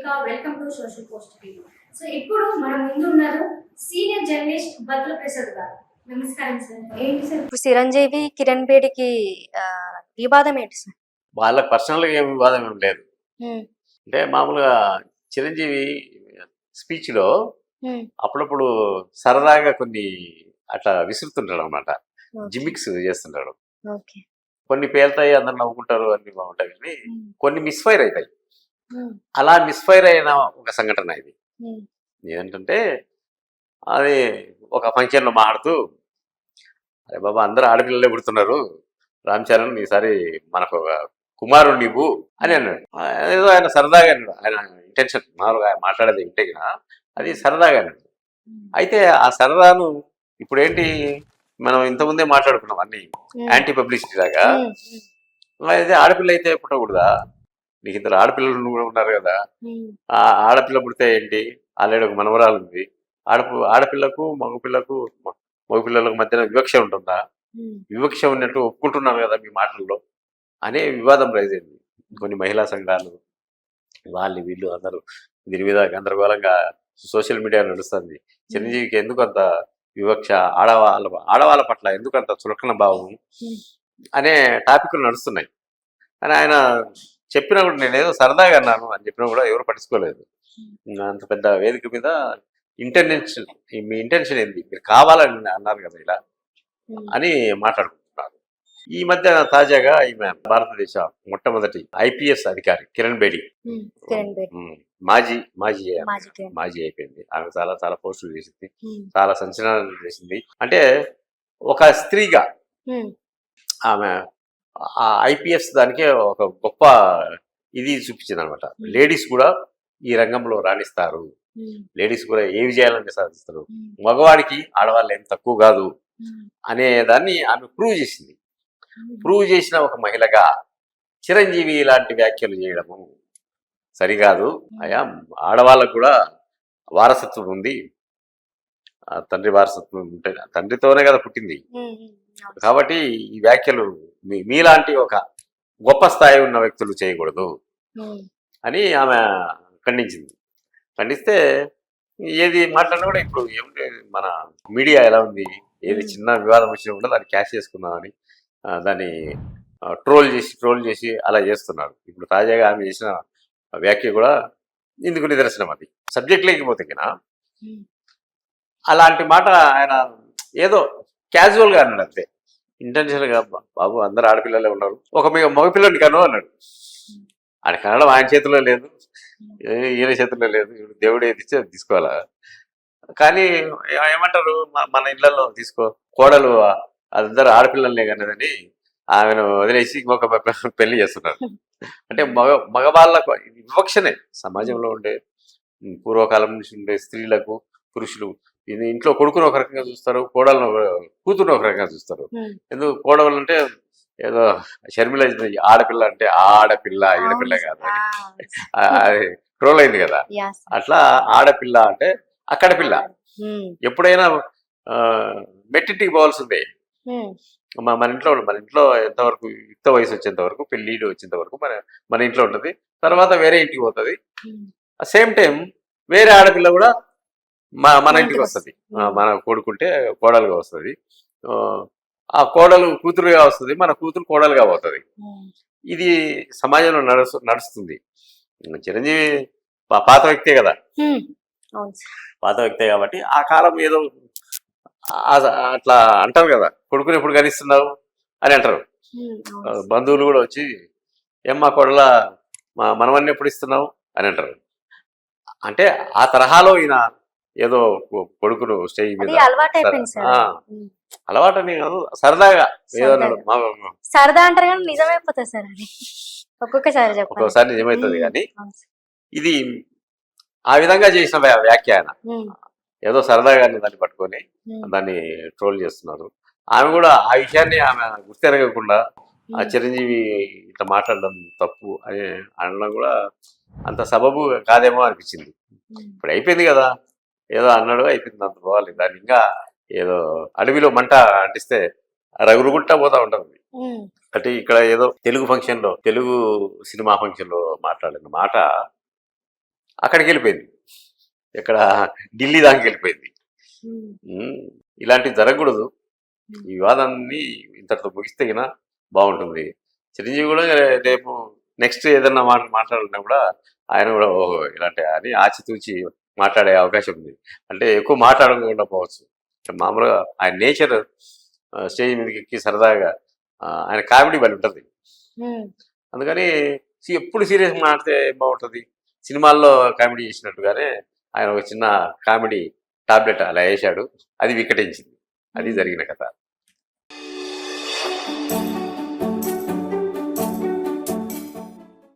Srilekha. Welcome to social post TV. So ఇప్పుడు మన ముందు ఉన్నారు సీనియర్ జర్నలిస్ట్ బత్తుల ప్రసాద్ గారు. నమస్కారం సార్. ఏంటి సార్ ఇప్పుడు చిరంజీవి కిరణ్ బేడికి వివాదం ఏంటి సార్? వాళ్ళకి పర్సనల్గా ఏం వివాదం ఏం లేదు. అంటే మామూలుగా చిరంజీవి స్పీచ్లో అప్పుడప్పుడు సరదాగా కొన్ని అట్లా విసురుతుంటాడు అనమాట, జిమిక్స్ చేస్తుంటాడు. కొన్ని పేలుతాయి, అందరు నవ్వుకుంటారు, అన్ని బాగుంటాయి, కానీ కొన్ని మిస్ఫైర్ అవుతాయి. అలా మిస్ఫైర్ అయిన ఒక సంఘటన ఇది. ఏంటంటే అది ఒక ఫంక్షన్లో మాట్లాడుతూ, అరే బాబా అందరూ ఆడపిల్లలే పుడుతున్నారు, రామ్ చరణ్ ఈసారి మనకు ఒక కుమారుడు నీవు అని అన్నాడు. ఏదో ఆయన సరదాగా అన్నాడు, ఆయన ఇంటెన్షన్ మామూలుగా మాట్లాడేది ఉంటే అది సరదాగా అన్నాడు. అయితే ఆ సరదాను ఇప్పుడు ఏంటి, మనం ఇంతకుముందే మాట్లాడుకున్నాం అన్ని యాంటీ పబ్లిసిటీ లాగా. అయితే ఆడపిల్ల అయితే పుట్టకూడదా, నీకు ఇద్దరు ఆడపిల్లలు కూడా ఉన్నారు కదా, ఆ ఆడపిల్ల పుడితే ఏంటి, ఆల్రెడీ ఒక మనవరాలు ఉంది, ఆడపిల్లకు మగపిల్లలకు మధ్యన వివక్ష ఉంటుందా, వివక్ష ఉన్నట్టు ఒప్పుకుంటున్నారు కదా మీ మాటల్లో అనే వివాదం రైజ్ అయింది. కొన్ని మహిళా సంఘాలు వాళ్ళు వీళ్ళు అందరూ దీని మీద గందరగోళంగా సోషల్ మీడియా నడుస్తుంది. చిరంజీవికి ఎందుకు అంత వివక్ష, ఆడవాళ్ళ పట్ల ఎందుకు అంత చులకన భావం అనే టాపిక్లు నడుస్తున్నాయి. అని ఆయన చెప్పినా కూడా, నేను ఏదో సరదాగా అన్నాను అని చెప్పినా కూడా ఎవరు పట్టించుకోలేదు. అంత పెద్ద వేదిక మీద మీ ఇంటెన్షన్ ఏంది, మీరు కావాలని అన్నారు కదా ఇలా అని మాట్లాడుకుంటున్నారు. ఈ మధ్య తాజాగా ఈమె భారతదేశ మొట్టమొదటి ఐపీఎస్ అధికారి కిరణ్ బేడి, మాజీ అయిపోయింది. ఆమె చాలా చాలా పోస్టులు చేసింది, చాలా సంచలనాలు చేసింది. అంటే ఒక స్త్రీగా ఆమె ఆ ఐపీఎస్ దానికే ఒక గొప్ప ఇది చూపించింది అనమాట. లేడీస్ కూడా ఈ రంగంలో రాణిస్తారు, లేడీస్ కూడా ఏ విజయాలని సాధిస్తారు, మగవాడికి ఆడవాళ్ళు ఏం తక్కువ కాదు అనే దాన్ని ఆమె ప్రూవ్ చేసింది. ప్రూవ్ చేసిన ఒక మహిళగా చిరంజీవి ఇలాంటి వ్యాఖ్యలు చేయడము సరికాదు. అయా ఆడవాళ్ళకు కూడా వారసత్వం ఉంది, తండ్రి వారసత్వం ఉంటే తండ్రితోనే కదా పుట్టింది, కాబట్టి ఈ వ్యాఖ్యలు మీలాంటి ఒక గొప్ప స్థాయి ఉన్న వ్యక్తులు చేయకూడదు అని ఆమె ఖండించింది. ఖండిస్తే ఏది మాట్లాడినా కూడా ఇప్పుడు ఏమిటి, మన మీడియా ఎలా ఉంది, ఏది చిన్న వివాదం వచ్చినా కూడా దాన్ని క్యాష్ చేసుకుందామని దాన్ని ట్రోల్ చేసి అలా చేస్తున్నారు. ఇప్పుడు తాజాగా ఆమె చేసిన వ్యాఖ్య కూడా ఇందుకు నిదర్శనం. అది సబ్జెక్ట్ లేకపోతే అలాంటి మాట ఆయన ఏదో క్యాజువల్గా అన్నాడు అంతే, ఇంటెన్షనల్గా బాబు అందరు ఆడపిల్లలే ఉన్నారు, ఒక మగపిల్లడిని కను అన్నాడు. ఆయన కనడం ఆయన చేతిలో లేదు, ఈయన చేతిలో లేదు, దేవుడు ఏది ఇచ్చే తీసుకోవాలా. కానీ ఏమంటారు, మన ఇళ్లలో తీసుకో, కోడలు అందరు ఆడపిల్లలనే కన్నదని ఆమెను వదిలేసి ఇంకొక పెళ్లి చేస్తున్నారు. అంటే మగవాళ్ళకు వివక్షనే సమాజంలో ఉండే, పూర్వకాలం నుంచి ఉండే స్త్రీలకు పురుషులు ఇంట్లో కొడుకును ఒక రకంగా చూస్తారు, కోడలను కూతురుని ఒక రకంగా చూస్తారు. ఎందుకు కోడలు అంటే ఏదో షర్మిల ఆడపిల్ల అంటే ఆడపిల్ల ఈడపిల్ల కాదు అది ట్రోల్ అయింది కదా. అట్లా ఆడపిల్ల అంటే అక్కడ పిల్ల. ఎప్పుడైనా మెట్టింటికి పోవాల్సిందే. మన ఇంట్లో ఎంతవరకు యుక్త వయసు వచ్చేంత వరకు, పెళ్ళిళ్ళు వచ్చేంత వరకు మన ఇంట్లో ఉంటుంది, తర్వాత వేరే ఇంటికి పోతుంది. సేమ్ టైం వేరే ఆడపిల్ల కూడా మన ఇంటికి వస్తుంది, మన కొడుకుంటే కోడలుగా వస్తుంది, ఆ కోడలు కూతురుగా వస్తుంది, మన కూతురు కోడలుగా పోతుంది. ఇది సమాజంలో నడుస్తుంది. చిరంజీవి పాత వ్యక్తే కదా, పాత వ్యక్తే కాబట్టి ఆ కాలం ఏదో అట్లా అంటారు కదా, కొడుకుని ఎప్పుడు కనిస్తున్నావు అని అంటారు. బంధువులు కూడా వచ్చి ఏమ్మా కోడల మనవన్నీ ఎప్పుడు ఇస్తున్నావు అని అంటారు. అంటే ఆ తరహాలో ఈయన ఏదో కొడుకును స్టేజ్ మీద అలవాటని కాదు, సరదాగా ఏదో సరదా అంటారు కానీ నిజమైపోతుంది సార్, అది ఒక్కొక్కసారి నిజమవుతుంది. కానీ ఇది ఆ విధంగా చేసిన వ్యాఖ్యాన ఏదో సరదాగా దాన్ని పట్టుకొని దాన్ని ట్రోల్ చేస్తున్నారు. ఆమె కూడా ఆ విషయాన్ని ఆమె గుర్తెరగకుండా ఆ చిరంజీవి ఇట్లా మాట్లాడడం తప్పు అని అనడం కూడా అంత సబబు కాదేమో అనిపించింది. ఇప్పుడు అయిపోయింది కదా, ఏదో అన్నాడు, అయిపోయింది, అంత పోవాలి. దాన్ని ఇంకా ఏదో అడవిలో మంట అంటిస్తే రగురుగుంటా పోతా ఉంటుంది. అంటే ఇక్కడ ఏదో తెలుగు సినిమా ఫంక్షన్ లో మాట్లాడిన మాట అక్కడికి వెళ్ళిపోయింది. ఇక్కడ ఢిల్లీ దానికి వెళ్ళిపోయింది. ఇలాంటివి జరగకూడదు. ఈ వివాదాన్ని ఇంతటితో ముగిస్తే గిన బాగుంటుంది. చిరంజీవి కూడా రేపు నెక్స్ట్ ఏదన్నా మాట్లాడినా కూడా ఆయన కూడా ఓహో ఇలాంటి అని ఆచితూచి మాట్లాడే అవకాశం ఉంది. అంటే ఎక్కువ మాట్లాడకుండా పోవచ్చు. మామూలుగా ఆయన నేచర్ స్టేజ్ మీదకి ఎక్కి సరదాగా ఆయన కామెడీ బలి ఉంటుంది. అందుకని ఎప్పుడు సీరియస్ మాట్లాడితే బాగుంటుంది. సినిమాల్లో కామెడీ చేసినట్టుగానే ఆయన ఒక చిన్న కామెడీ టాబ్లెట్ అలా వేసాడు, అది వికటించింది. అది జరిగిన కథ.